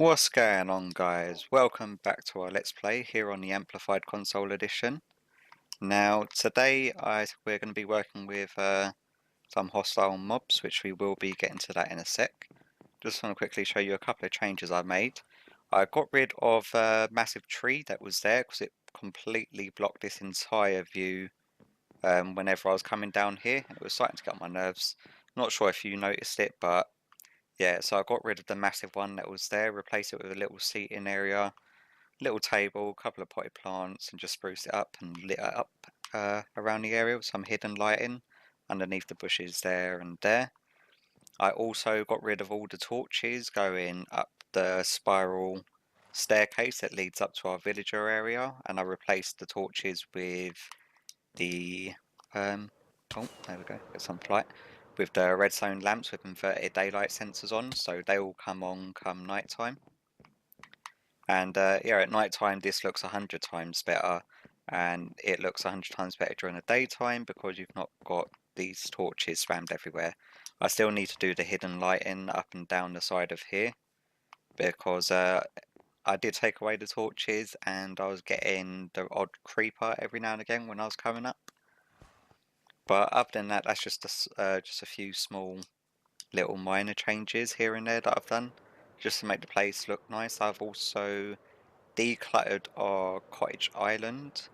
What's going on, guys? Welcome back to our Let's Play here on the Amplified Console Edition. Now today we're going to be working with some hostile mobs, which we will be getting to that in a sec. Just want to quickly show you a couple of changes I made. I got rid of a massive tree that was there because it completely blocked this entire view whenever I was coming down here. It was starting to get on my nerves. Not sure if you noticed it, but yeah, so I got rid of the massive one that was there, replaced it with a little seating area, little table, a couple of potted plants, and just spruced it up and lit it up around the area with some hidden lighting underneath the bushes there and there. I also got rid of all the torches going up the spiral staircase that leads up to our villager area, and I replaced the torches with the oh, there we go, get some light, with the redstone lamps with inverted daylight sensors on, so they will come on come night time. And yeah, at night time this looks 100 times better, and it looks 100 times better during the daytime because you've not got these torches spammed everywhere. I still need to do the hidden lighting up and down the side of here because I did take away the torches and I was getting the odd creeper every now and again when I was coming up. But other than that, that's just a few small little minor changes here and there that I've done just to make the place look nice. I've also decluttered our cottage island.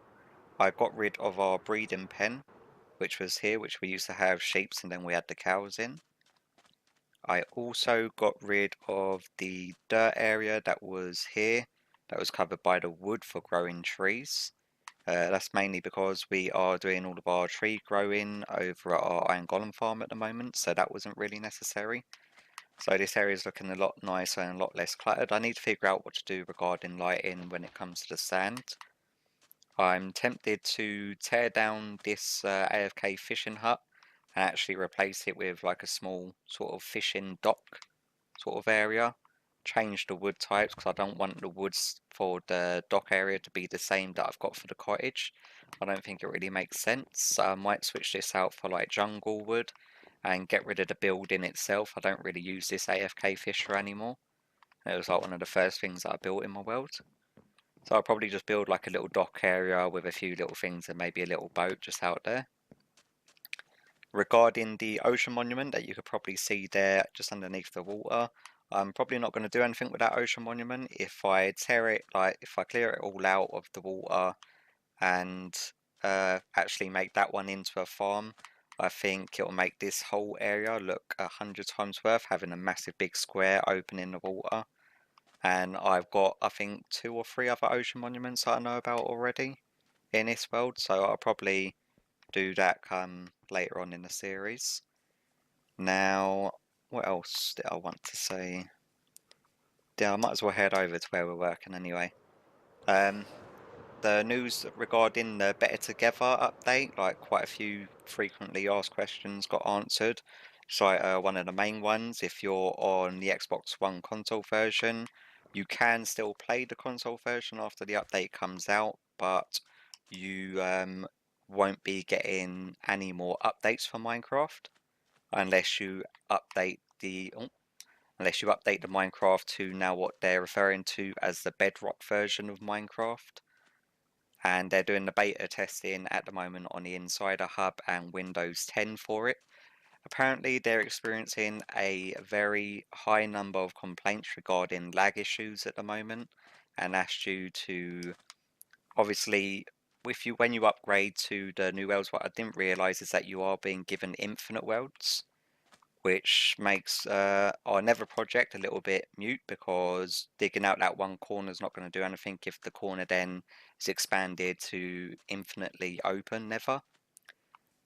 I got rid of our breeding pen, which was here, which we used to have sheep and then we had the cows in. I also got rid of the dirt area that was here, that was covered by the wood for growing trees. That's mainly because we are doing all of our tree growing over at our iron golem farm at the moment, so that wasn't really necessary. So this area is looking a lot nicer and a lot less cluttered. I need to figure out what to do regarding lighting when it comes to the sand. I'm tempted to tear down this AFK fishing hut and actually replace it with like a small sort of fishing dock sort of area. Change the wood types because I don't want the woods for the dock area to be the same that I've got for the cottage. I don't think it really makes sense. I might switch this out for like jungle wood and get rid of the building itself. I don't really use this AFK fisher anymore. It was like one of the first things that I built in my world. So I'll probably just build like a little dock area with a few little things and maybe a little boat just out there. Regarding the ocean monument that you could probably see there just underneath the water, I'm probably not going to do anything with that ocean monument. If I tear it, like if I clear it all out of the water and actually make that one into a farm, I think it'll make this whole area look 100 times worth, having a massive big square open in the water. And I've got, I think, 2 or 3 other ocean monuments that I know about already in this world, so I'll probably do that come later on in the series. Now, what else did I want to say? Yeah, I might as well head over to where we're working anyway. The news regarding the Better Together update, like quite a few frequently asked questions got answered. So one of the main ones, if you're on the Xbox One console version, you can still play the console version after the update comes out, but you won't be getting any more updates for Minecraft unless you update the Minecraft to now what they're referring to as the Bedrock version of Minecraft. And they're doing the beta testing at the moment on the Insider Hub and Windows 10 for it. Apparently they're experiencing a very high number of complaints regarding lag issues at the moment, and that's due to, obviously, when you upgrade to the new worlds, what I didn't realise is that you are being given infinite worlds, which makes our Nether project a little bit mute because digging out that one corner is not going to do anything if the corner then is expanded to infinitely open Nether.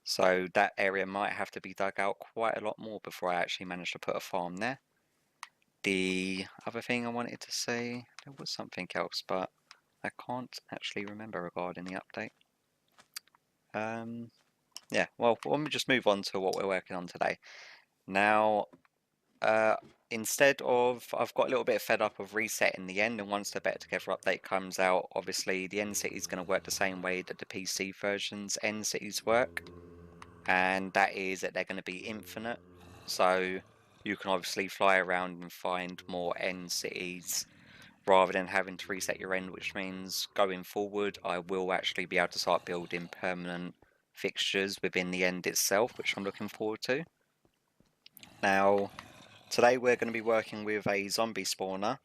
So that area might have to be dug out quite a lot more before I actually manage to put a farm there. The other thing I wanted to say, there was something else, but I can't actually remember regarding the update. Yeah, well, let me just move on to what we're working on today. Now, instead of, I've got a little bit fed up of resetting the end, and once the Better Together update comes out, obviously the end city is going to work the same way that the PC version's end cities work, and that is that they're going to be infinite. So you can obviously fly around and find more end cities rather than having to reset your end, which means going forward I will actually be able to start building permanent fixtures within the end itself, which I'm looking forward to. Now, today we're going to be working with a zombie spawner.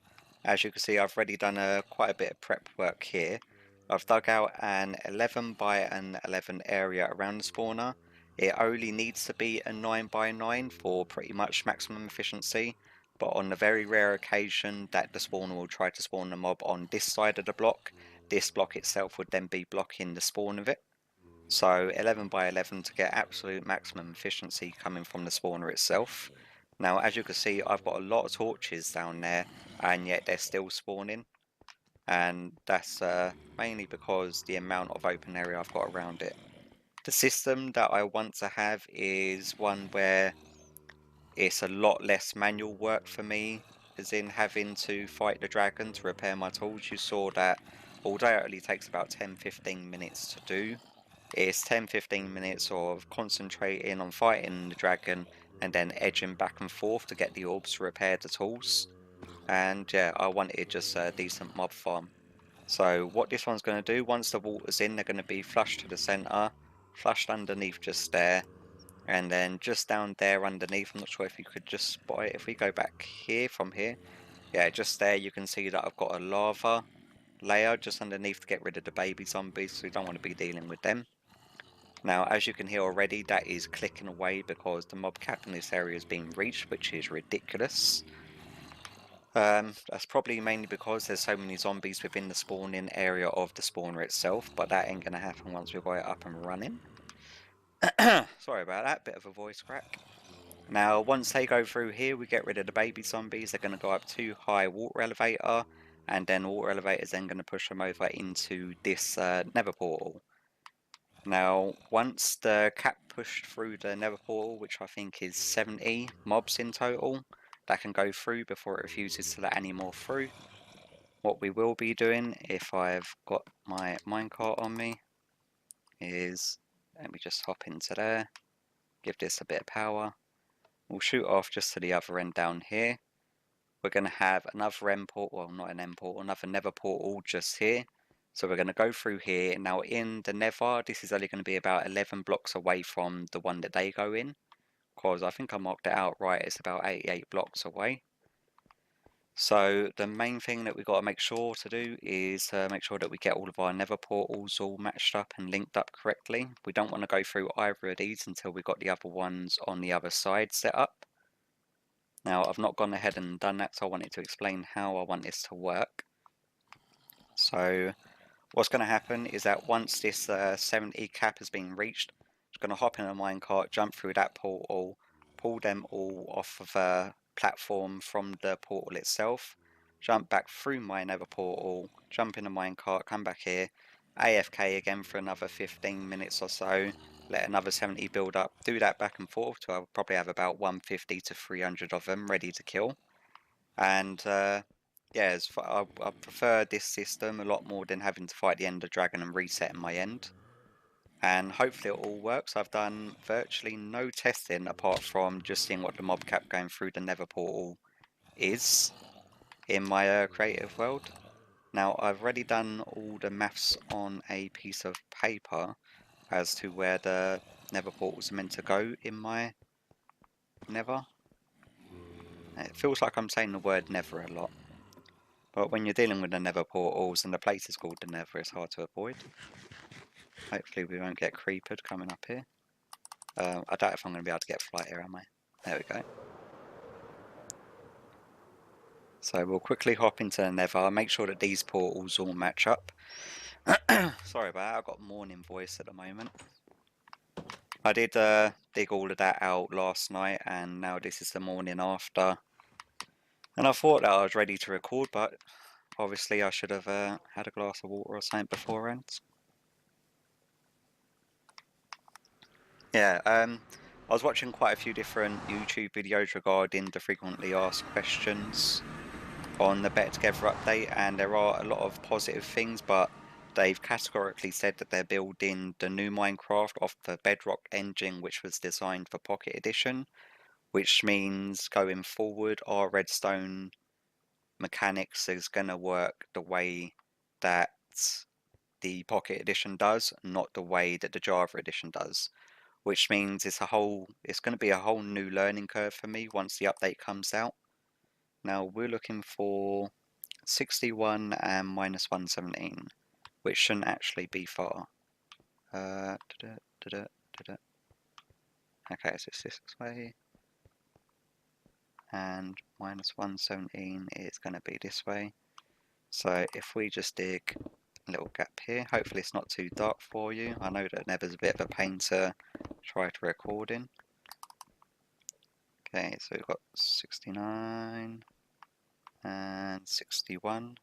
As you can see, I've already done quite a bit of prep work here. I've dug out an 11 by an 11 area around the spawner. It only needs to be a 9 by 9 for pretty much maximum efficiency, but on the very rare occasion that the spawner will try to spawn the mob on this side of the block, this block itself would then be blocking the spawn of it. So 11 by 11 to get absolute maximum efficiency coming from the spawner itself. Now, as you can see, I've got a lot of torches down there, and yet they're still spawning. And that's mainly because the amount of open area I've got around it. The system that I want to have is one where it's a lot less manual work for me, as in having to fight the dragon to repair my tools. You saw that although it only takes about 10-15 minutes to do, it's 10-15 minutes of concentrating on fighting the dragon and then edging back and forth to get the orbs to repair the tools. And yeah, I wanted just a decent mob farm. So what this one's going to do, once the water's in, they're going to be flushed to the centre, flushed underneath just there, and then just down there underneath, I'm not sure if you could just spot it, if we go back here from here, yeah, just there you can see that I've got a lava layer just underneath to get rid of the baby zombies, so we don't want to be dealing with them. Now, as you can hear already, that is clicking away because the mob cap in this area is being reached, which is ridiculous. That's probably mainly because there's so many zombies within the spawning area of the spawner itself, but that ain't going to happen once we've got it up and running. Sorry about that, bit of a voice crack. Now, once they go through here, we get rid of the baby zombies. They're going to go up to high water elevator, and then water elevator is then going to push them over into this nether portal. Now, once the cap pushed through the nether portal, which I think is 70 mobs in total, that can go through before it refuses to let any more through. What we will be doing, if I've got my minecart on me, is, let me just hop into there, give this a bit of power. We'll shoot off just to the other end down here. We're going to have another end portal, well not an end portal, another nether portal just here. So we're going to go through here. Now in the nether, this is only going to be about 11 blocks away from the one that they go in. Because I think I marked it out right, it's about 88 blocks away. So the main thing that we've got to make sure to do is make sure that we get all of our nether portals all matched up and linked up correctly. We don't want to go through either of these until we've got the other ones on the other side set up. Now I've not gone ahead and done that, so I wanted to explain how I want this to work. So what's going to happen is that once this 70 cap has been reached, I'm going to hop in a minecart, jump through that portal, pull them all off of a platform from the portal itself, jump back through my nether portal, jump in a minecart, come back here, AFK again for another 15 minutes or so, let another 70 build up, do that back and forth till I'll probably have about 150 to 300 of them ready to kill. And yeah, I prefer this system a lot more than having to fight the Ender Dragon and resetting my end. And hopefully it all works. I've done virtually no testing apart from just seeing what the mob cap going through the nether portal is in my creative world. Now I've already done all the maths on a piece of paper as to where the nether portals are meant to go in my nether. It feels like I'm saying the word nether a lot. But when you're dealing with the nether portals and the place is called the nether, it's hard to avoid. Hopefully we won't get creepered coming up here. I doubt if I'm going to be able to get flight here, am I? There we go. So we'll quickly hop into the nether, make sure that these portals all match up. Sorry about that, I've got morning voice at the moment. I did dig all of that out last night, and now this is the morning after. And I thought that I was ready to record, but obviously I should have had a glass of water or something beforehand. Yeah, I was watching quite a few different YouTube videos regarding the frequently asked questions on the Better Together update, and there are a lot of positive things, but they've categorically said that they're building the new Minecraft off the Bedrock engine, which was designed for Pocket Edition, which means going forward our redstone mechanics is going to work the way that the Pocket Edition does, not the way that the Java Edition does. Which means it's going to be a whole new learning curve for me once the update comes out. Now we're looking for 61 and minus 117, which shouldn't actually be far. Okay, so it's this way, and minus 117 is going to be this way. So if we just dig a little gap here, hopefully it's not too dark for you. I know that Nether's a bit of a pain to try to record in. Okay, so we've got 69 and 61.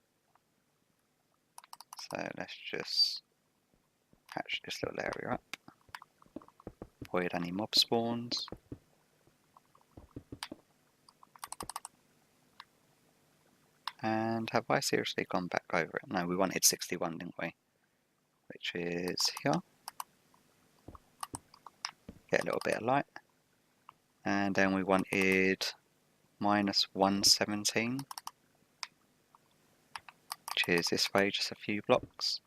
So let's just patch this little area up. Avoid any mob spawns. And have I seriously gone back over it? No, we wanted 61, didn't we? Which is here. Get a little bit of light. And then we wanted minus 117, which is this way, just a few blocks.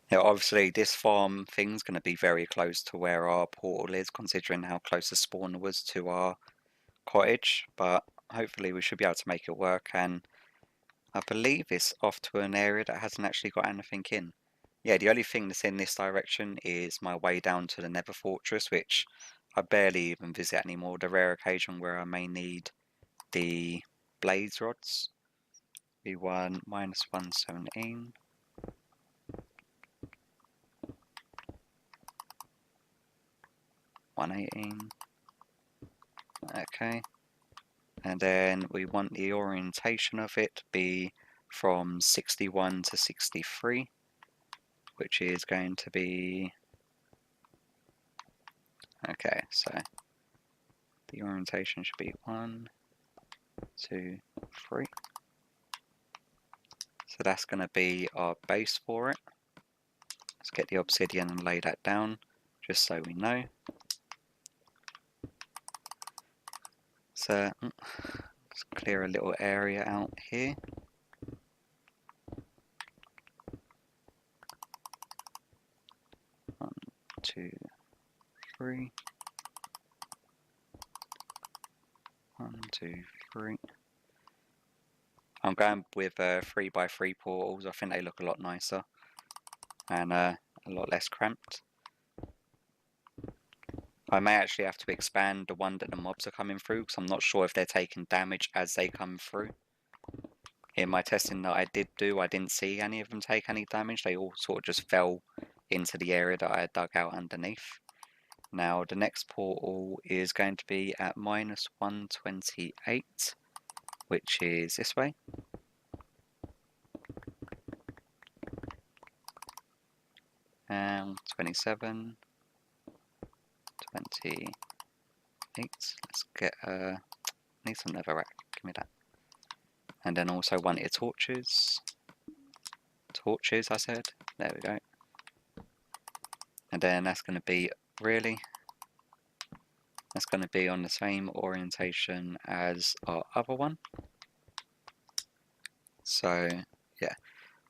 Now, obviously, this farm thing's going to be very close to where our portal is, considering how close the spawner was to our cottage, but hopefully we should be able to make it work. And I believe it's off to an area that hasn't actually got anything in. Yeah, the only thing that's in this direction is my way down to the Nether Fortress, which I barely even visit anymore. The rare occasion where I may need the blaze rods. We want minus 117. Okay, and then we want the orientation of it to be from 61 to 63, which is going to be, okay, so the orientation should be 1, 2, 3. So that's going to be our base for it. Let's get the obsidian and lay that down, just so we know. So let's clear a little area out here. One, 2, 3. 1, 2, 3. I'm going with 3x3 portals. I think they look a lot nicer and a lot less cramped. I may actually have to expand the one that the mobs are coming through, because I'm not sure if they're taking damage as they come through. In my testing that I did do, I didn't see any of them take any damage. They all sort of just fell into the area that I had dug out underneath. Now the next portal is going to be at minus 128, which is this way. And 27, 28. Let's get need some nether rack. Give me that. And then also wanted torches. Torches, I said. There we go. And then that's going to be that's going to be on the same orientation as our other one. So yeah.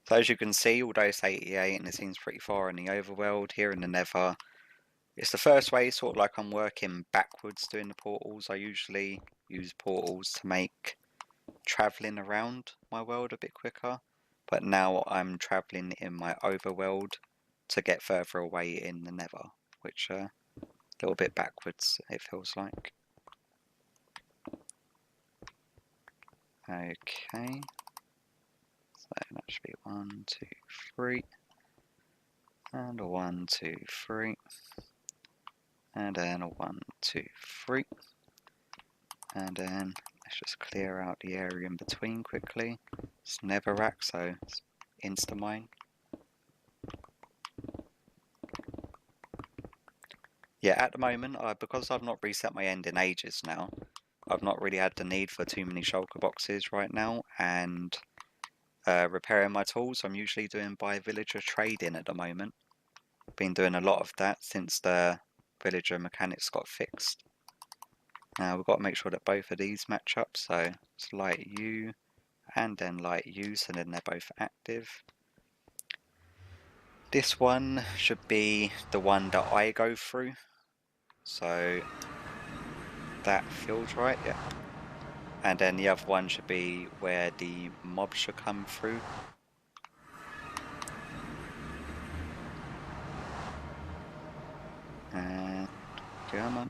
So as you can see, although it's 88 and it seems pretty far in the overworld, here in the Nether, it's the first way, sort of like I'm working backwards doing the portals. I usually use portals to make travelling around my world a bit quicker, but now I'm travelling in my overworld to get further away in the Nether, which a little bit backwards it feels like. Okay, so that should be 1, 2, 3, and a 1, 2, 3, and then a 1, 2, 3, and then let's just clear out the area in between quickly. It's Nether rack, so it's insta mine. Yeah, at the moment, because I've not reset my end in ages now, I've not really had the need for too many shulker boxes right now, and repairing my tools, I'm usually doing by villager trading at the moment. Been doing a lot of that since the villager mechanics got fixed. Now we've got to make sure that both of these match up, so it's light U and then light U, so then they're both active. This one should be the one that I go through, so that feels right, yeah. And then the other one should be where the mob should come through. And come on.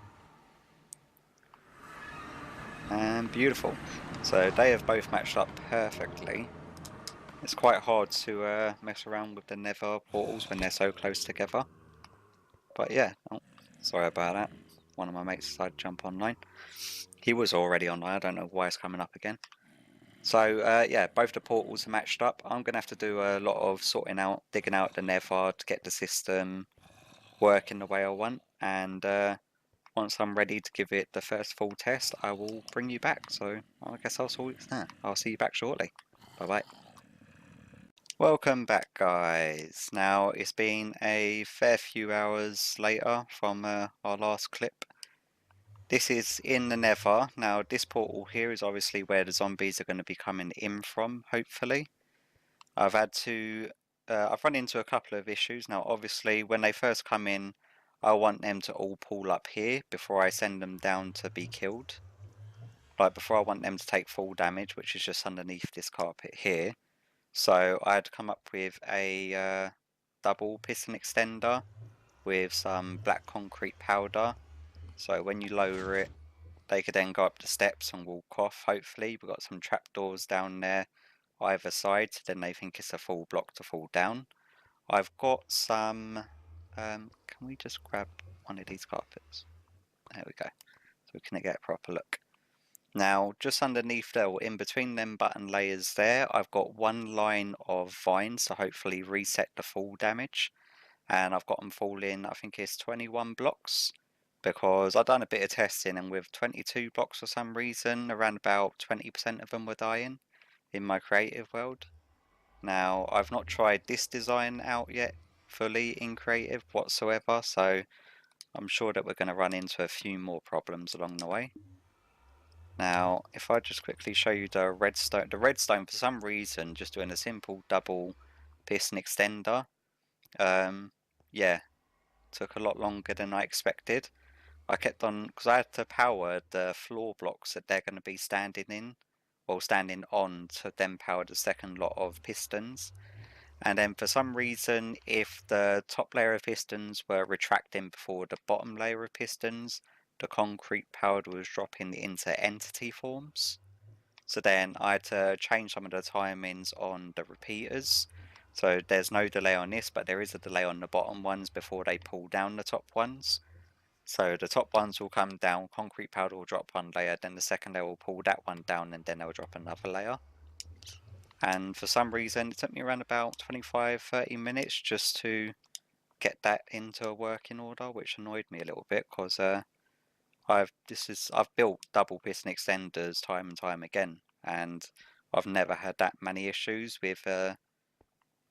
And beautiful. So they have both matched up perfectly. It's quite hard to mess around with the nether portals when they're so close together. But yeah, oh, sorry about that. One of my mates decided to jump online. He was already online, I don't know why it's coming up again. So yeah, both the portals are matched up. I'm going to have to do a lot of sorting out, digging out the nether to get the system working the way I want. And once I'm ready to give it the first full test, I will bring you back. So I guess I'll see you back shortly. Bye bye. Welcome back, guys. Now it's been a fair few hours later from our last clip. This is in the Nether. Now this portal here is obviously where the zombies are going to be coming in from, hopefully. I've run into a couple of issues. Now obviously when they first come in, I want them to all pull up here before I send them down to be killed. Like before I want them to take full damage, which is just underneath this carpet here. So I had to come up with a double piston extender with some black concrete powder. So when you lower it, they could then go up the steps and walk off, hopefully. We've got some trapdoors down there either side, so then they think it's a full block to fall down. I've got some... can we just grab one of these carpets? There we go. So we can get a proper look. Now, just underneath there, or in between them button layers there, I've got one line of vines to hopefully reset the fall damage. And I've got them falling, I think it's 21 blocks. Because I've done a bit of testing, and with 22 blocks for some reason, around about 20% of them were dying in my creative world. Now, I've not tried this design out yet fully in creative whatsoever, so I'm sure that we're going to run into a few more problems along the way. Now, if I just quickly show you the redstone for some reason, just doing a simple double piston extender, yeah, took a lot longer than I expected. I kept on, because I had to power the floor blocks that they're going to be standing in, or standing on, to then power the second lot of pistons. And then for some reason, if the top layer of pistons were retracting before the bottom layer of pistons, the concrete powder was dropping into entity forms. So then I had to change some of the timings on the repeaters. So there's no delay on this, but there is a delay on the bottom ones before they pull down the top ones. So the top ones will come down, concrete powder will drop one layer, then the second layer will pull that one down, and then they'll drop another layer. And for some reason, it took me around about 25-30 minutes just to get that into a working order, which annoyed me a little bit, because I've built double piston extenders time and time again, and I've never had that many issues with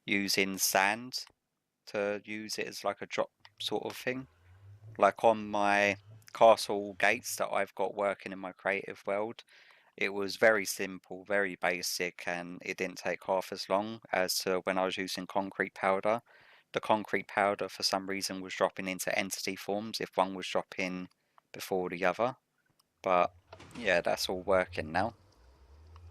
using sand to use it as like a drop sort of thing. Like on my castle gates that I've got working in my creative world, it was very simple, very basic, and it didn't take half as long as when I was using concrete powder. The concrete powder for some reason was dropping into entity forms if one was dropping before the other. But yeah, that's all working now.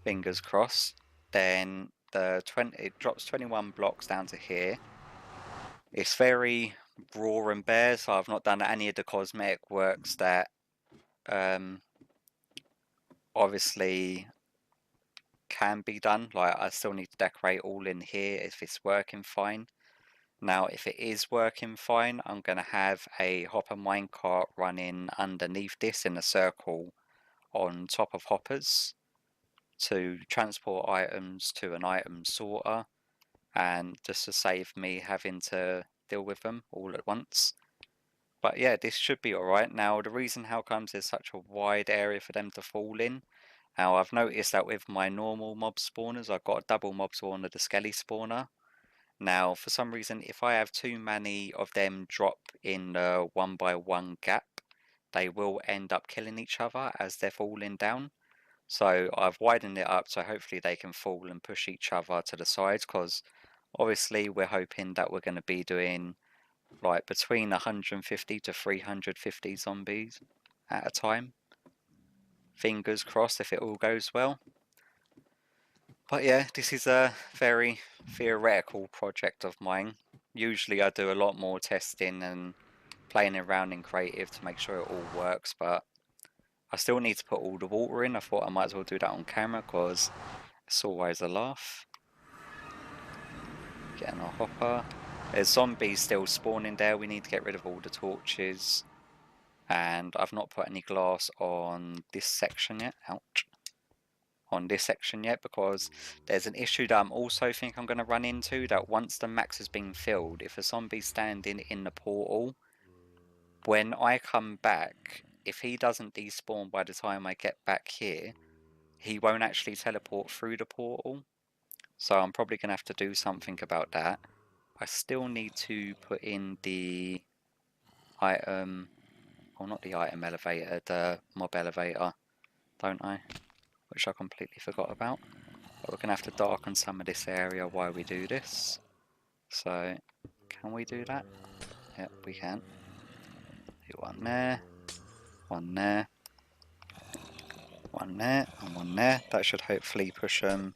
Fingers crossed. Then it drops 21 blocks down to here. It's very raw and bare, so I've not done any of the cosmetic works that obviously can be done. Like I still need to decorate all in here if it's working fine. Now if it is working fine, I'm going to have a hopper minecart running underneath this in a circle on top of hoppers to transport items to an item sorter, and just to save me having to deal with them all at once. But yeah, this should be alright. Now the reason how comes there's such a wide area for them to fall in, now I've noticed that with my normal mob spawners, I've got a double mob spawner, the skelly spawner. Now for some reason, if I have too many of them drop in the 1 by 1 gap, they will end up killing each other as they're falling down. So I've widened it up so hopefully they can fall and push each other to the sides, because obviously we're hoping that we're going to be doing like between 150 to 350 zombies at a time. Fingers crossed if it all goes well. But yeah, this is a very theoretical project of mine. Usually I do a lot more testing and playing around in creative to make sure it all works, but I still need to put all the water in. I thought I might as well do that on camera because it's always a laugh. Getting our hopper. There's zombies still spawning there. We need to get rid of all the torches. And I've not put any glass on this section yet. Ouch. On this section yet, because there's an issue that I'm also think I'm going to run into, that once the max has been filled, if a zombie's standing in the portal, when I come back, if he doesn't despawn by the time I get back here, he won't actually teleport through the portal. So I'm probably going to have to do something about that. I still need to put in the item, or not the item elevator, the mob elevator, don't I? Which I completely forgot about. But we're going to have to darken some of this area while we do this. So, can we do that? Yep, we can. Do one there, one there, one there, and one there. That should hopefully push them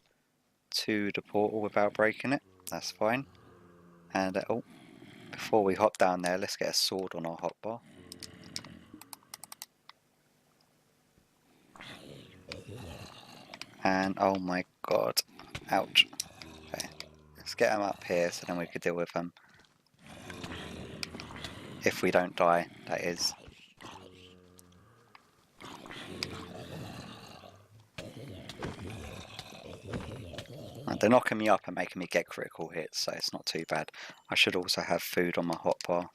to the portal without breaking it. That's fine. And, oh, before we hop down there, let's get a sword on our hotbar. And, oh my god, ouch. Okay, let's get them up here so then we could deal with them. If we don't die, that is. And they're knocking me up and making me get critical hits, so it's not too bad. I should also have food on my hotbar.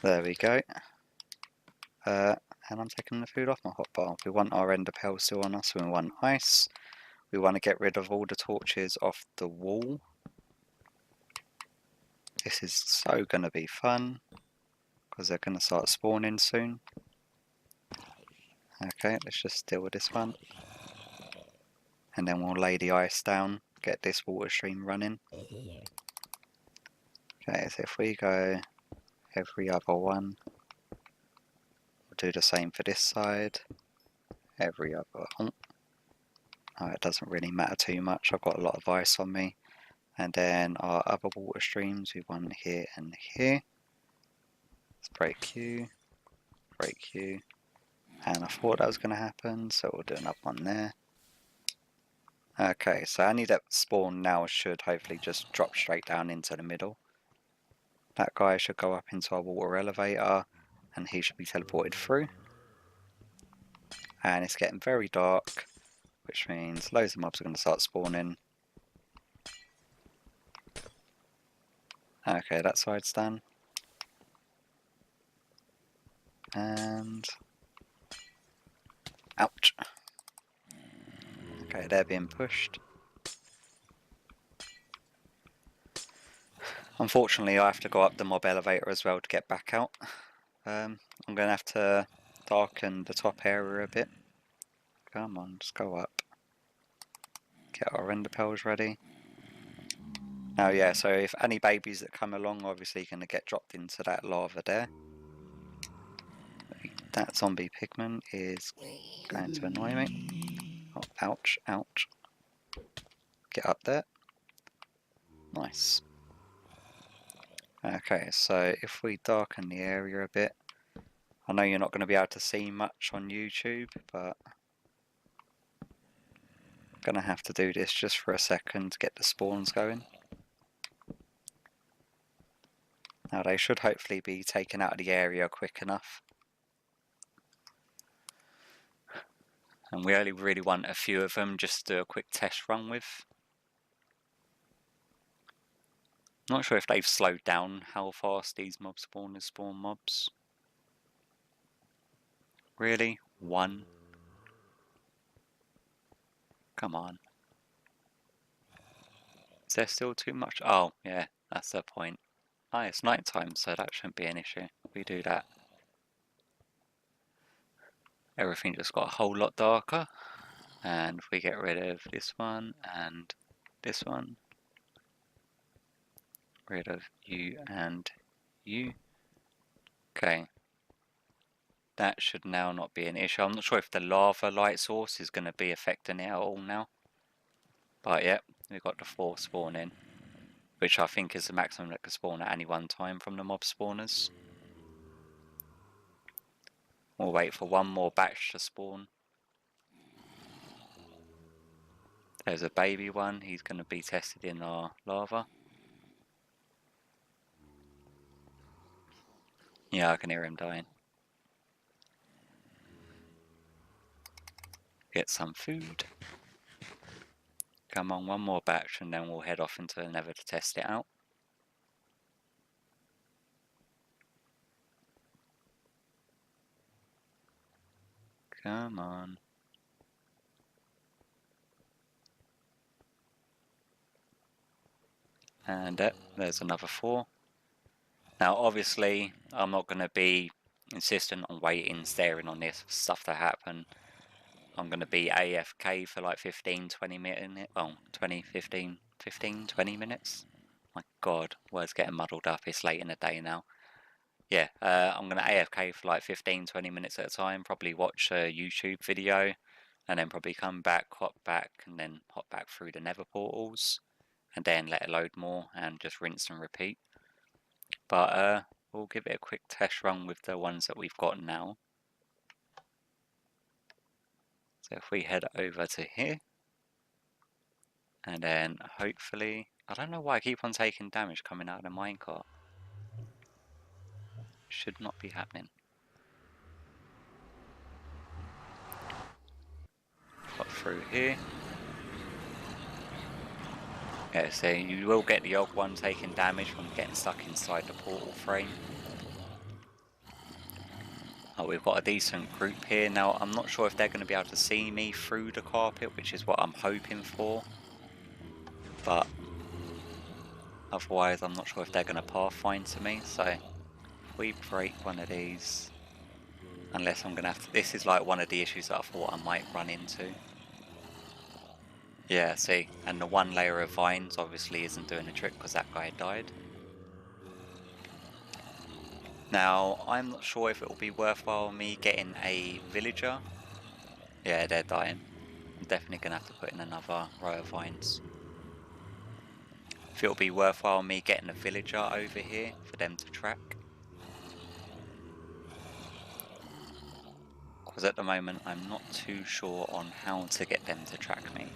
There we go. And I'm taking the food off my hotbar. We want our ender pearl still on us, we want ice. We want to get rid of all the torches off the wall. This is so going to be fun, because they're going to start spawning soon. Okay, let's just deal with this one. And then we'll lay the ice down, get this water stream running. Okay, so if we go every other one, we'll do the same for this side. Every other... Oh, it doesn't really matter too much, I've got a lot of ice on me. And then our other water streams, we want here and here. Let's break you, and I thought that was going to happen, so we'll do another one there. Okay, so any that spawn now should hopefully just drop straight down into the middle. That guy should go up into our water elevator, and he should be teleported through. And it's getting very dark, which means loads of mobs are going to start spawning. Okay, that side's done. And... ouch! Okay, they're being pushed. Unfortunately, I have to go up the mob elevator as well to get back out. I'm going to have to darken the top area a bit. Come on, just go up. Get our ender pearls ready. Now, yeah, so if any babies that come along, obviously going to get dropped into that lava there. That zombie pigman is going to annoy me. Oh, ouch, ouch. Get up there. Nice. Okay, so if we darken the area a bit, I know you're not going to be able to see much on YouTube, but I'm going to have to do this just for a second to get the spawns going. Now they should hopefully be taken out of the area quick enough. And we only really want a few of them just to do a quick test run with. Not sure if they've slowed down how fast these mob spawners spawn mobs. Really? One? Come on. Is there still too much? Oh, yeah, that's the point. Ah, it's night time, so that shouldn't be an issue. We do that. everything just got a whole lot darker. And if we get rid of this one and this one, rid of you and you. Okay, that should now not be an issue. I'm not sure if the lava light source is going to be affecting it at all now. But yep, we've got the 4 spawning, which I think is the maximum that can spawn at any one time from the mob spawners. We'll wait for one more batch to spawn. There's a baby one, he's going to be tested in our lava. Yeah, I can hear him dying. Get some food. Come on, one more batch and then we'll head off into the nether to test it out. Come on. And there's another 4. Now obviously I'm not going to be insistent on waiting, staring on this stuff to happen. I'm going to be AFK for like 15-20 minutes, 20 minutes. My god, words getting muddled up, it's late in the day now. Yeah, I'm going to AFK for like 15-20 minutes at a time, probably watch a YouTube video, and then probably come back, hop back, and then hop back through the nether portals, and then let it load more, and just rinse and repeat. But we'll give it a quick test run with the ones that we've got now. So if we head over to here, and then hopefully, I don't know why I keep on taking damage coming out of the minecart. Should not be happening. Got through here. Yeah, so you will get the odd one taking damage from getting stuck inside the portal frame. Oh, we've got a decent group here. Now, I'm not sure if they're going to be able to see me through the carpet, which is what I'm hoping for. But otherwise, I'm not sure if they're going to pathfind to me. So if we break one of these, unless I'm going to have to... This is like one of the issues that I thought I might run into. Yeah, see, and the one layer of vines obviously isn't doing the trick because that guy died. Now, I'm not sure if it will be worthwhile me getting a villager. Yeah, they're dying. I'm definitely going to have to put in another row of vines. If it'll be worthwhile me getting a villager over here for them to track. Because at the moment I'm not too sure on how to get them to track me.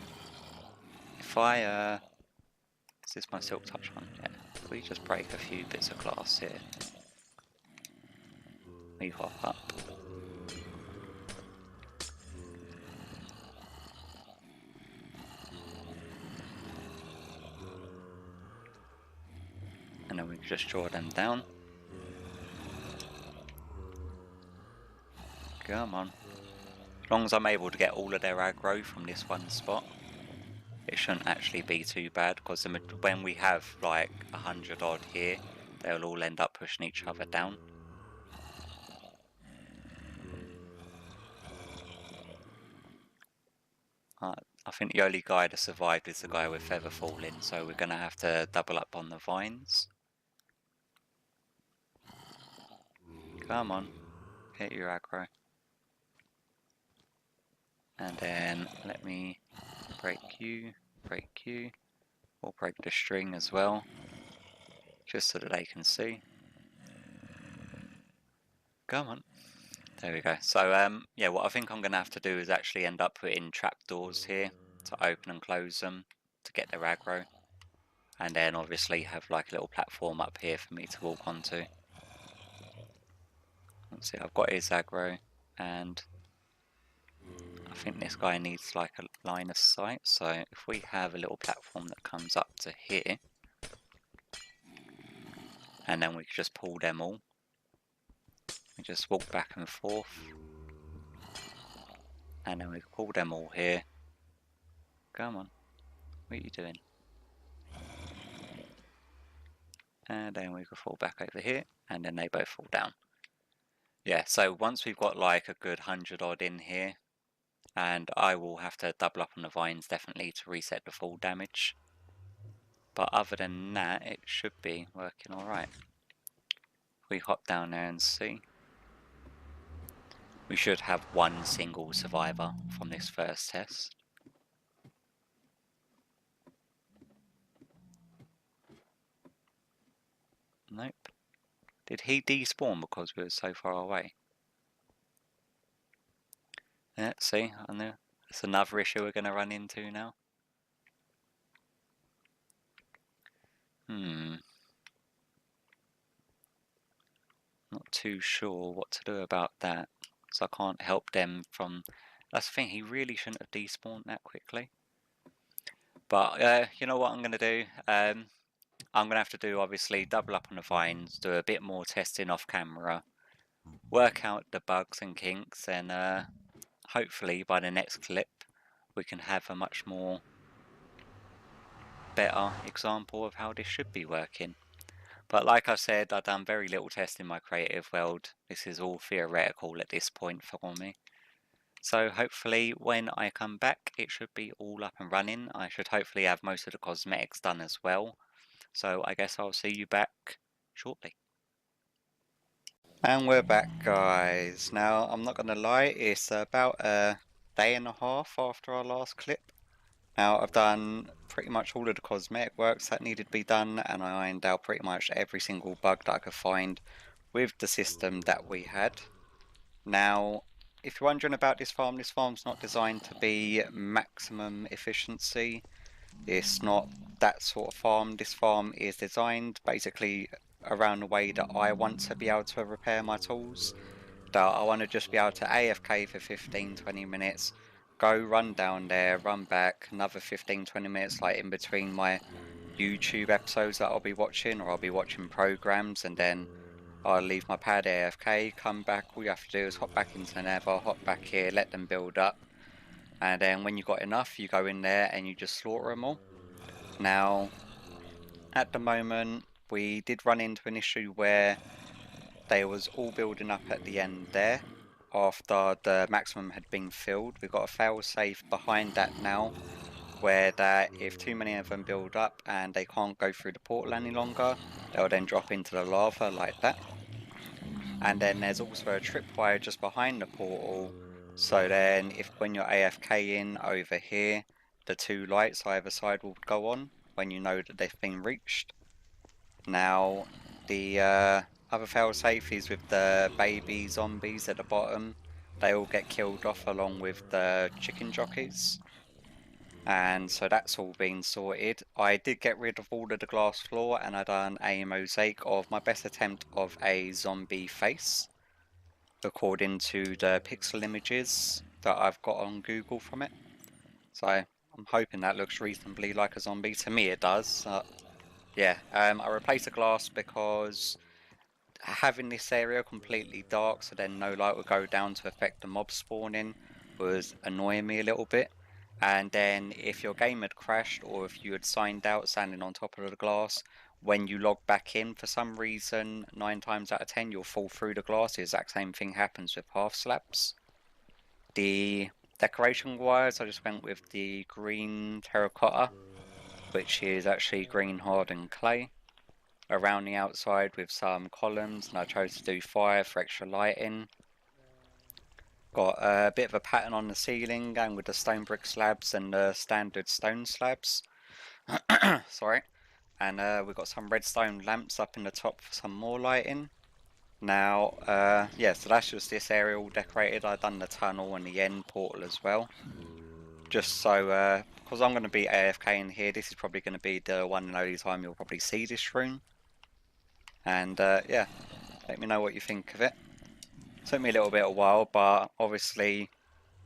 If I, is this my silk touch one? Yeah. If we just break a few bits of glass here. We hop up. And then we can just draw them down. Come on. As long as I'm able to get all of their aggro from this one spot, it shouldn't actually be too bad, because when we have like 100 odd here, they'll all end up pushing each other down. I think the only guy that survived is the guy with feather falling, so we're going to have to double up on the vines. Come on, get your aggro. And then let me break you, or break the string as well, just so that they can see. Come on. There we go. So yeah, what I think I'm going to have to do is actually end up putting trapdoors here to open and close them to get their aggro. And then obviously have like a little platform up here for me to walk onto. Let's see, I've got his aggro, and I think this guy needs like a line of sight. So if we have a little platform that comes up to here, and then we can just pull them all. We just walk back and forth, and then we can pull them all here. Come on, what are you doing? And then we can fall back over here, and then they both fall down. Yeah, so once we've got like a good 100 odd in here, and I will have to double up on the vines definitely to reset the full damage. But other than that, it should be working alright. If we hop down there and see, we should have one single survivor from this first test. Nope. Did he despawn because we were so far away? Yeah, see, I know. That's another issue we're going to run into now. Not too sure what to do about that. So I can't help them from... That's the thing, he really shouldn't have despawned that quickly. But you know what I'm going to do? I'm going to have to do, obviously, double up on the vines, do a bit more testing off camera, work out the bugs and kinks, and hopefully by the next clip we can have a much more better example of how this should be working. But like I said, I've done very little testing in my creative world. This is all theoretical at this point for me. So hopefully when I come back it should be all up and running. I should hopefully have most of the cosmetics done as well. So I guess I'll see you back shortly. And we're back, guys. Now I'm not gonna lie, it's about a day and a half after our last clip. Now I've done pretty much all of the cosmetic works that needed to be done, and I ironed out pretty much every single bug that I could find with the system that we had. Now, if you're wondering about this farm's not designed to be maximum efficiency. It's not that sort of farm. This farm is designed basically around the way that I want to be able to repair my tools. That I want to just be able to AFK for 15-20 minutes, go run down there, run back, another 15-20 minutes like in between my YouTube episodes that I'll be watching, or I'll be watching programs, and then I'll leave my pad AFK, come back, all you have to do is hop back into the nether, hop back here, let them build up, and then when you got enough you go in there and you just slaughter them all. Now, at the moment we did run into an issue where they was all building up at the end there after the maximum had been filled. We've got a fail-safe behind that now, where that if too many of them build up and they can't go through the portal any longer, they'll then drop into the lava like that. And then there's also a tripwire just behind the portal, so then if when you're AFK in over here, the two lights either side will go on when you know that they've been reached. Now, the other failsafe is with the baby zombies at the bottom. They all get killed off along with the chicken jockeys. And so that's all been sorted. I did get rid of all of the glass floor and I done a mosaic of my best attempt of a zombie face, according to the pixel images that I've got on Google from it. So I'm hoping that looks reasonably like a zombie. To me it does. Yeah, I replaced the glass because having this area completely dark so then no light would go down to affect the mob spawning was annoying me a little bit. And then if your game had crashed or if you had signed out standing on top of the glass, when you log back in for some reason, 9 times out of 10 you'll fall through the glass. The exact same thing happens with half slabs. The decoration wise, I just went with the green terracotta, which is actually green hardened clay, around the outside with some columns, and I chose to do fire for extra lighting. Got a bit of a pattern on the ceiling going with the stone brick slabs and the standard stone slabs. Sorry. And we've got some redstone lamps up in the top for some more lighting. Now, yeah, so that's just this area all decorated. I've done the tunnel and the end portal as well. Just so, because I'm going to be AFK in here, this is probably going to be the one and only time you'll probably see this room. And yeah, let me know what you think of it. Took me a little bit of a while, but obviously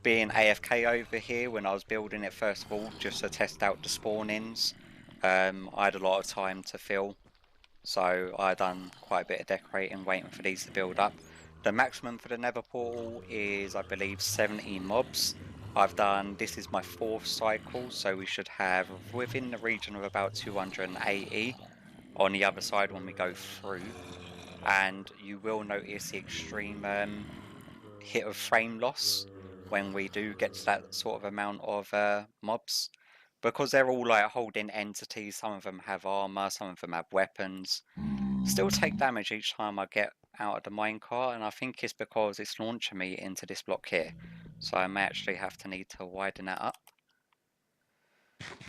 being AFK over here when I was building it first of all, just to test out the spawn-ins, I had a lot of time to fill, so I done quite a bit of decorating waiting for these to build up. The maximum for the nether portal is I believe 70 mobs. I've done, this is my 4th cycle, so we should have within the region of about 280 on the other side when we go through. and you will notice the extreme hit of frame loss when we do get to that sort of amount of mobs, because they're all like holding entities. Some of them have armor, some of them have weapons. Still take damage each time I get out of the minecart, and I think it's because it's launching me into this block here, so I may actually have to need to widen that up.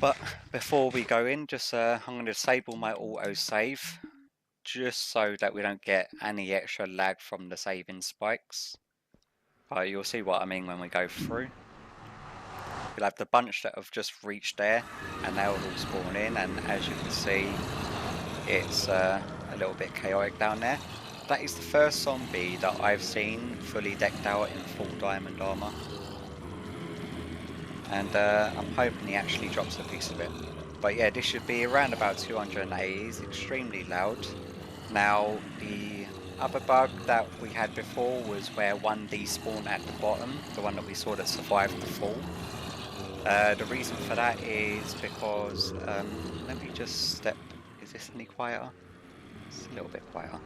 But before we go in, just I'm going to disable my auto save, just so that we don't get any extra lag from the saving spikes. You'll see what I mean when we go through. You'll have the bunch that have just reached there, and they'll all spawn in, and as you can see, it's a little bit chaotic down there. That is the first zombie that I've seen fully decked out in full diamond armor, and I'm hoping he actually drops a piece of it. But yeah, this should be around about 280. It's extremely loud. Now, the other bug that we had before was where one despawned at the bottom, the one that we saw that survived the fall. The reason for that is because, let me just step, is this any quieter? It's a little bit quieter.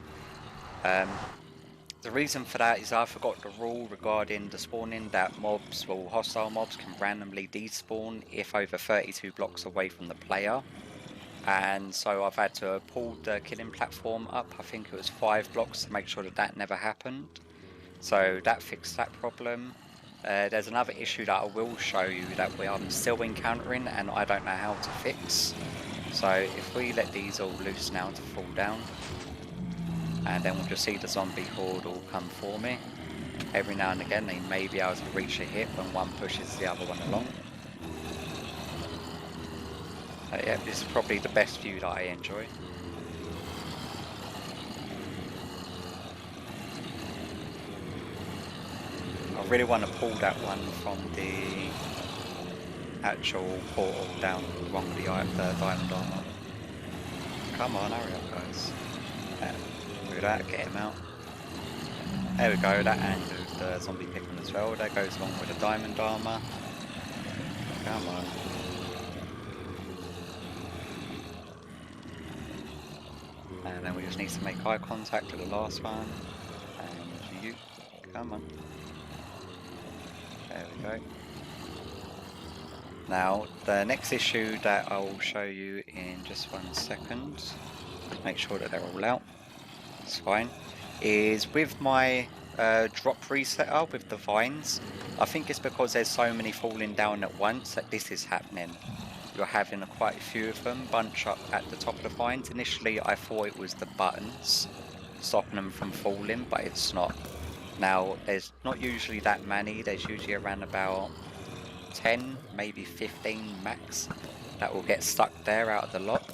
The reason for that is I forgot the rule regarding the spawning that mobs, well, hostile mobs can randomly despawn if over 32 blocks away from the player. And so I've had to pull the killing platform up, I think it was 5 blocks, to make sure that that never happened. So that fixed that problem. There's another issue that I will show you that I'm still encountering and I don't know how to fix. So if we let these all loose now to fall down, and then we'll just see the zombie horde all come for me. Every now and again they may be able to reach a hit when one pushes the other one along. Yeah, this is probably the best view that I enjoy. I really want to pull that one from the actual portal down along the diamond armor. Come on, hurry up guys. Yeah, do that, get him out. There we go, that handles the zombie picking as well. That goes along with the diamond armor. Come on. And then we just need to make eye contact to the last one. And you, come on. There we go. Now, the next issue that I will show you in just 1 second, make sure that they're all out, it's fine, is with my drop resetter with the vines. I think it's because there's so many falling down at once that this is happening. You're having quite a few of them bunch up at the top of the vines. Initially I thought it was the buttons stopping them from falling, but it's not. Now there's not usually that many, there's usually around about 10, maybe 15 max that will get stuck there out of the lot.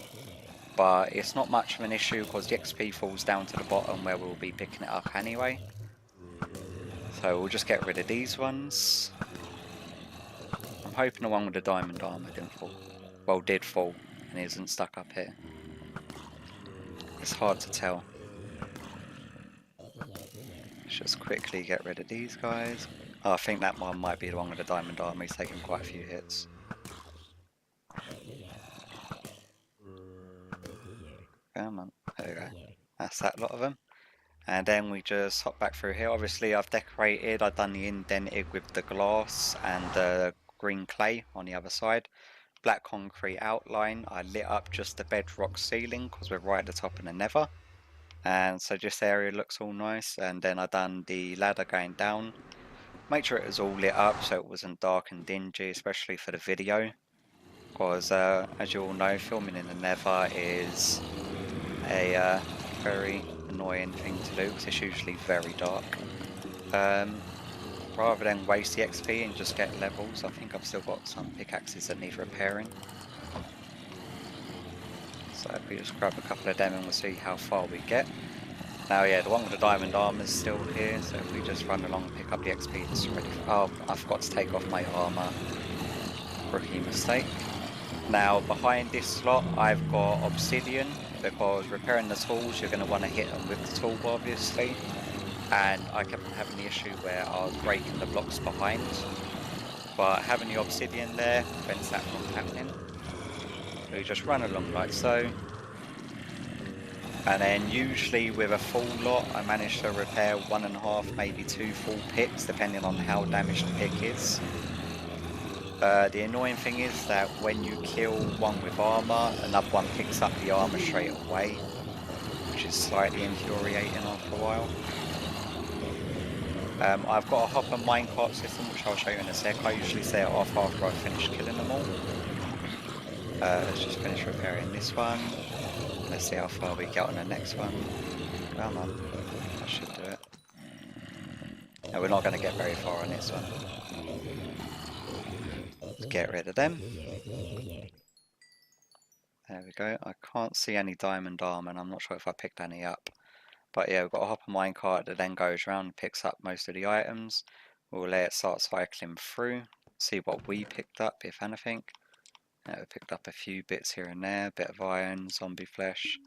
But it's not much of an issue because the XP falls down to the bottom where we'll be picking it up anyway. So we'll just get rid of these ones. I'm hoping the one with the diamond armor didn't fall. Well, did fall and isn't stuck up here. It's hard to tell. Let's just quickly get rid of these guys. Oh, I think that one might be the one with the diamond armor. He's taken quite a few hits. Come on, there we go. That's that lot of them. And then we just hop back through here. Obviously I've decorated, I've done the indented with the glass and the green clay on the other side. Black concrete outline. I lit up just the bedrock ceiling because we're right at the top of the nether. And so just the area looks all nice. And then I've done the ladder going down. Make sure it was all lit up so it wasn't dark and dingy, especially for the video. Because as you all know, filming in the nether is a very annoying thing to do because it's usually very dark. Rather than waste the XP and just get levels, I think I've still got some pickaxes that need repairing. So if we just grab a couple of them and we'll see how far we get. Now yeah, the one with the diamond armor is still here, so if we just run along and pick up the XP that's ready for... Oh, I forgot to take off my armor. Rookie mistake. Now behind this slot I've got obsidian, because repairing the tools you're going to want to hit them with the tool obviously, and I kept on having the issue where I was breaking the blocks behind, but having the obsidian there prevents that from happening. So you just run along like so, And then usually with a full lot, I manage to repair 1.5, maybe 2 full picks, depending on how damaged the pick is. The annoying thing is that when you kill one with armor, another one picks up the armor straight away, which is slightly infuriating after a while. I've got a hopper minecart system, which I'll show you in a sec. I usually set it off after I've finished killing them all. Let's just finish repairing this one. Let's see how far we get on the next one. Come on, that should do it. No, we're not going to get very far on this one. Let's get rid of them. There we go. I can't see any diamond armor, and I'm not sure if I picked any up. But yeah, we've got a hopper minecart that then goes around and picks up most of the items. We'll let it start cycling through, see what we picked up, if anything. We picked up a few bits here and there, bit of iron, zombie flesh.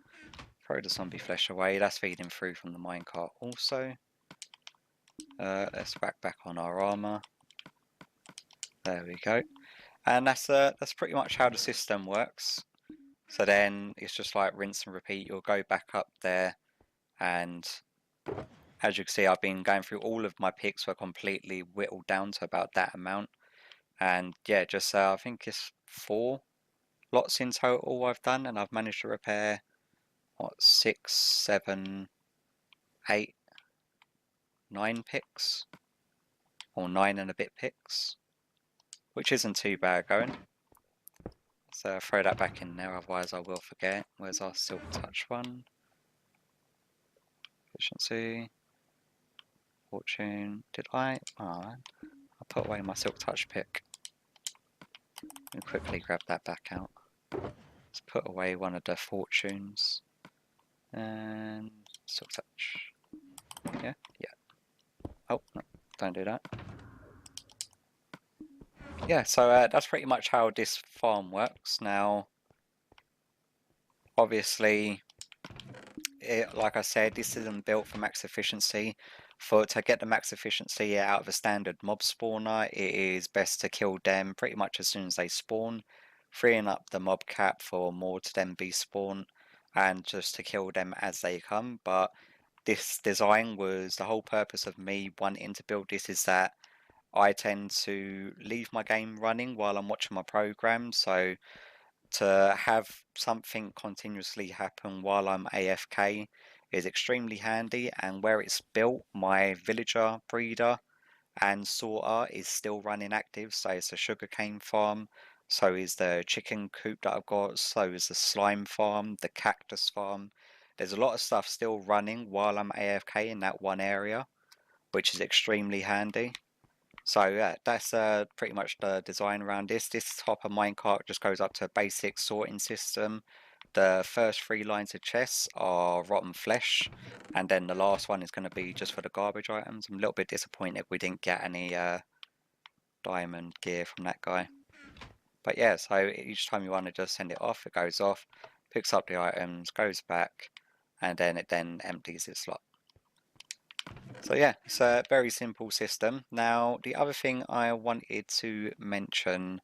Throw the zombie flesh away, that's feeding through from the minecart also. Let's whack back on our armor. There we go. And that's pretty much how the system works. So then it's just like rinse and repeat. You'll go back up there, and as you can see, I've been going through all of my picks were completely whittled down to about that amount. And yeah, just I think it's 4 lots in total I've done, and I've managed to repair what, 6, 7, 8, 9 picks, or 9 and a bit picks, which isn't too bad going. So I'll throw that back in there, otherwise I will forget. Where's our silk touch one? Efficiency, fortune. Did I? Oh man, I put away my silk touch pick. And quickly grab that back out. Let's put away one of the fortunes. And silk touch. Yeah, yeah. Oh no, don't do that. Yeah, so that's pretty much how this farm works. Now, obviously, like I said, this isn't built for max efficiency. To get the max efficiency out of a standard mob spawner, it is best to kill them pretty much as soon as they spawn, freeing up the mob cap for more to then be spawned, and just to kill them as they come. But this design was the whole purpose of me wanting to build this, is that I tend to leave my game running while I'm watching my program, so to have something continuously happen while I'm AFK is extremely handy. And where it's built, my villager, breeder and sorter is still running active, so it's a sugarcane farm, so is the chicken coop that I've got, so is the slime farm, the cactus farm. There's a lot of stuff still running while I'm AFK in that one area, which is extremely handy. So yeah, that's pretty much the design around this. This hopper minecart just goes up to a basic sorting system. The first 3 lines of chests are rotten flesh, and then the last one is going to be just for the garbage items. I'm a little bit disappointed we didn't get any diamond gear from that guy. But yeah, so each time you want to just send it off, it goes off, picks up the items, goes back, and then it empties its slot. So yeah, it's a very simple system. Now, the other thing I wanted to mention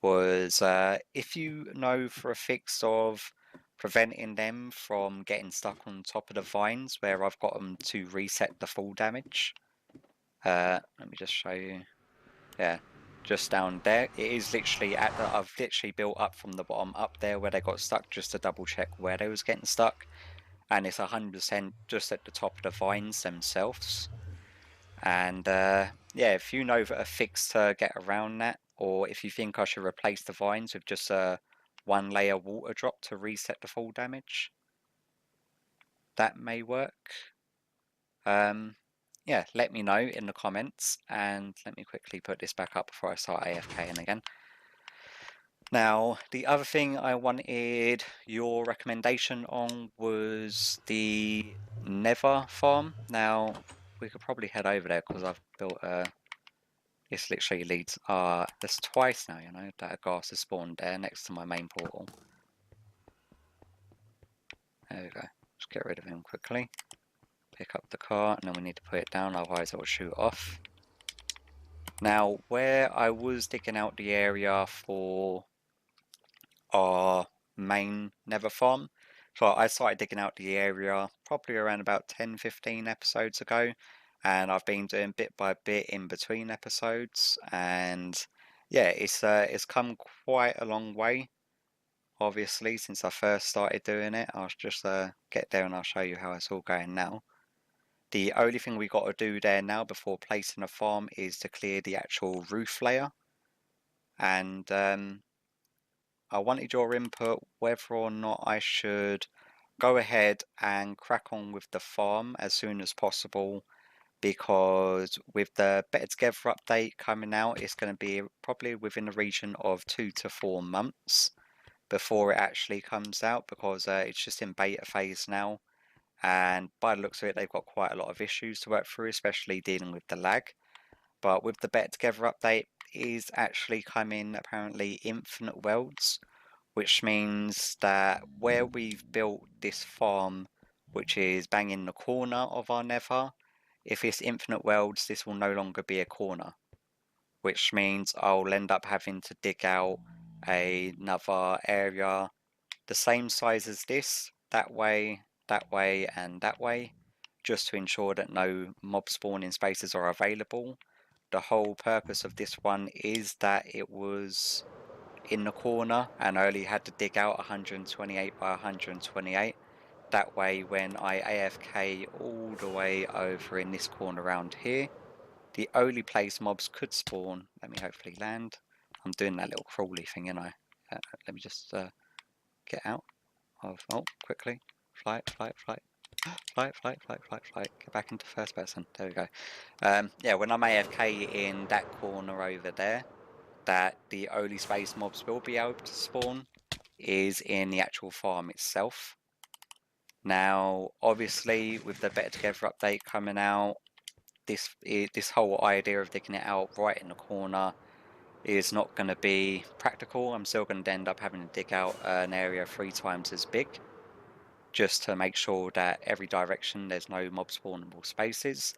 was if you know for a fix of preventing them from getting stuck on top of the vines where I've got them to reset the full damage. Let me just show you. Yeah, just down there. It is literally I've literally built up from the bottom up there where they got stuck, just to double check where they was getting stuck. And it's 100% just at the top of the vines themselves. And yeah, if you know a fix to get around that, or if you think I should replace the vines with just a 1 layer water drop to reset the full damage, that may work. Yeah, let me know in the comments, and let me quickly put this back up before I start AFKing again. Now, the other thing I wanted your recommendation on was the nether farm. Now, we could probably head over there because I've built a... This literally leads... there's twice now, you know, that a ghast has spawned there next to my main portal. There we go. Just get rid of him quickly. Pick up the car, and then we need to put it down, otherwise it will shoot off. Now, where I was digging out the area for our main nether farm, So I started digging out the area probably around about 10-15 episodes ago, and I've been doing bit by bit in between episodes, and yeah, it's come quite a long way, obviously, since I first started doing it. I'll just get there and I'll show you how it's all going now. The only thing we got to do there now before placing a farm is to clear the actual roof layer, and I wanted your input whether or not I should go ahead and crack on with the farm as soon as possible, because with the Better Together update coming out, it's going to be probably within the region of 2 to 4 months before it actually comes out, because it's just in beta phase now, and by the looks of it they've got quite a lot of issues to work through, especially dealing with the lag. But with the Better Together update is actually coming apparently infinite worlds, which means that where we've built this farm, which is bang in the corner of our nether, if it's infinite worlds, this will no longer be a corner, which means I'll end up having to dig out another area the same size as this, that way, and that way, just to ensure that no mob spawning spaces are available. The whole purpose of this one is that it was in the corner and I only had to dig out 128 by 128. That way when I AFK all the way over in this corner around here, the only place mobs could spawn, let me hopefully land. I'm doing that little crawly thing, you know. Let me just get out of, oh, quickly. Flight, flight, flight. Flight, flight, flight, flight, flight. Get back into first person. There we go. Yeah, when I'm AFK in that corner over there, that the only space mobs will be able to spawn is in the actual farm itself. Now, obviously, with the Better Together update coming out, this whole idea of digging it out right in the corner is not going to be practical. I'm still going to end up having to dig out an area 3 times as big, just to make sure that every direction there's no mob spawnable spaces.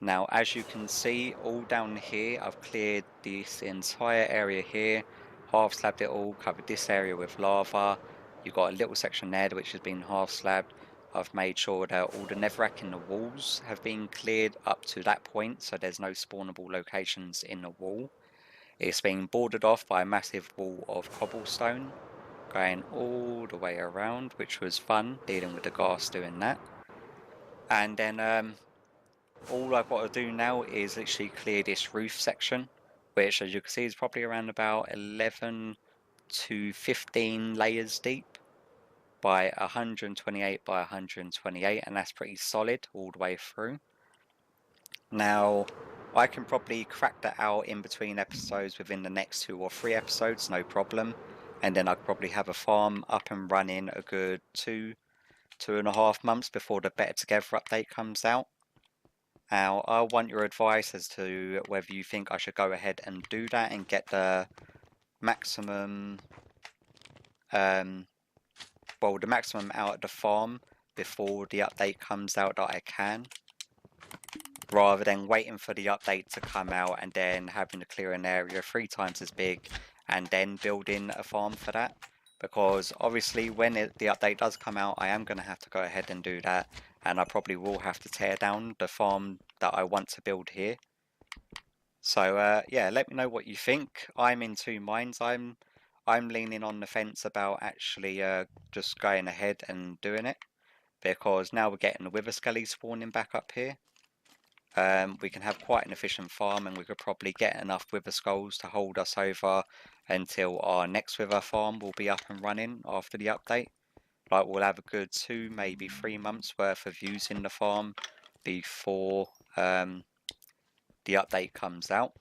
Now, as you can see, all down here, I've cleared this entire area here, half slabbed it all, covered this area with lava. You've got a little section there which has been half slabbed. I've made sure that all the netherrack in the walls have been cleared up to that point, so there's no spawnable locations in the wall. It's been bordered off by a massive wall of cobblestone, going all the way around, which was fun, dealing with the ghast doing that. And then all I've got to do now is literally clear this roof section, which as you can see is probably around about 11 to 15 layers deep by 128 by 128, and that's pretty solid all the way through. Now, I can probably crack that out in between episodes within the next 2 or 3 episodes, no problem. And then I'll probably have a farm up and running a good 2.5 months before the Better Together update comes out. Now, I want your advice as to whether you think I should go ahead and do that and get the maximum, the maximum out of the farm before the update comes out that I can, rather than waiting for the update to come out and then having to clear an area 3 times as big and then building a farm for that. Because obviously when the update does come out, I am going to have to go ahead and do that, and I probably will have to tear down the farm that I want to build here. So yeah, let me know what you think. I'm in 2 minds. I'm leaning on the fence about actually just going ahead and doing it, because now we're getting the wither skelly spawning back up here. We can have quite an efficient farm, and we could probably get enough wither skulls to hold us over until our next wither farm will be up and running after the update. Like, we'll have a good 2, maybe 3 months worth of using the farm before the update comes out,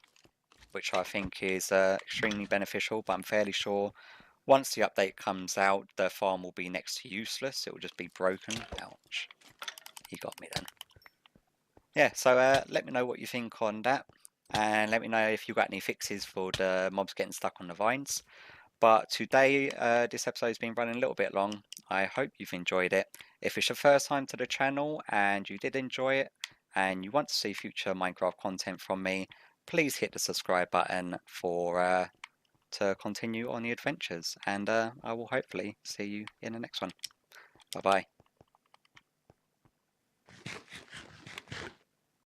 which I think is extremely beneficial. But I'm fairly sure once the update comes out, the farm will be next to useless. It will just be broken. Ouch. He got me then. Yeah, so let me know what you think on that, and let me know if you've got any fixes for the mobs getting stuck on the vines. But today, this episode's been running a little bit long. I hope you've enjoyed it. If it's your first time to the channel and you did enjoy it, and you want to see future Minecraft content from me, please hit the subscribe button for to continue on the adventures, and I will hopefully see you in the next one. Bye bye.